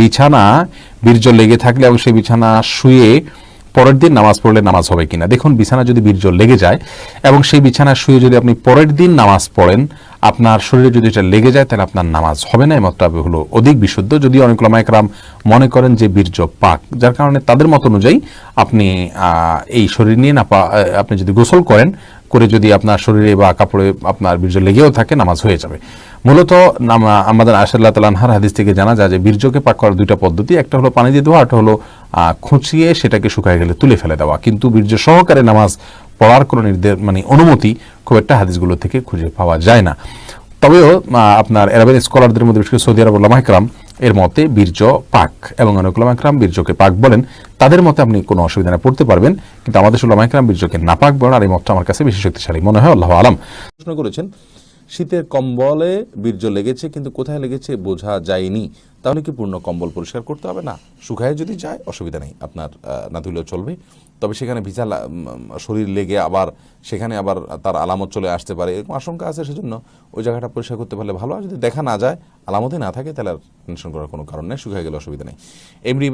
বিছানা বীর্য লেগে থাকলে এবং সেই বিছানা শুয়ে পরের দিন নামাজ পড়লে নামাজ হবে কিনা। দেখুন, বিছানা যদি বীর্য লেগে যায় এবং সেই বিছানা শুয়ে যদি আপনি পরের দিন নামাজ পড়েন, আপনার শরীরে যদি এটা লেগে যায় তাহলে আপনার নামাজ হবে না। এই মতটা হলো অধিক বিশুদ্ধ। যদিও অনেক উলামা একরাম মনে করেন যে বীর্য পাক, যার কারণে তাদের মত অনুযায়ী আপনি এই শরীর নিয়ে আপনি যদি গোসল করেন করে যদি আপনার শরীরে বা কাপড়ে আপনার বীর্য লেগেও থাকে, নামাজ হয়ে যাবে। মূলত আমাদের আয়েশা রাদিয়াল্লাহু তাআলা আনহার হাদিস থেকে জানা যায় যে বীর্যকে পাক করার দুইটা পদ্ধতি, একটা হলো পানি দিয়ে ধোয়া, একটা হলো খুঁচিয়ে সেটাকে শুকায় গেলে তুলে ফেলে দেওয়া। কিন্তু বীর্য সহকারে নামাজ পড়ার কোনো অনুমতি খুব একটা হাদিসগুলো থেকে খুঁজে পাওয়া যায় না। তবেও আপনার আরবের স্কলারদের মধ্যে বিশেষ করে সৌদি আরব উলামা ইকরাম এর মতে বীর্য পাক, এবং অনেক উলামা ইকরাম বীর্যকে পাক বলেন। তাদের মতে আপনি কোনো অসুবিধা না পড়তে পারবেন, কিন্তু আমাদের উলামা ইকরাম বীর্যকে নাপাক বলেন, আর এই মতটা আমার কাছে বেশি শক্তিশালী মনে হয়। আল্লাহু আলাম। প্রশ্ন করেছেন, শীতের কম্বলে বীর্য লেগেছে কিন্তু কোথায় লেগেছে বোঝা যায়নি, তাহলে কি পূর্ণ কম্বল পরিষ্কার করতে হবে? না, শুকায় যদি যায় অসুবিধা নেই, আপনার না ধুলেও চলবে। তবে সেখানে ভিজা শরীর লেগে আবার সেখানে আবার তার আলামত চলে আসতে পারে, এরকম আশঙ্কা আছে, সেজন্য ওই জায়গাটা পরিষ্কার করতে পারলে ভালো। আর যদি দেখা না যায়, আলামতই না থাকে, তাহলে আর টেনশন করার কোনো কারণ নেই, শুকায় গেলে অসুবিধা নেই। এমনি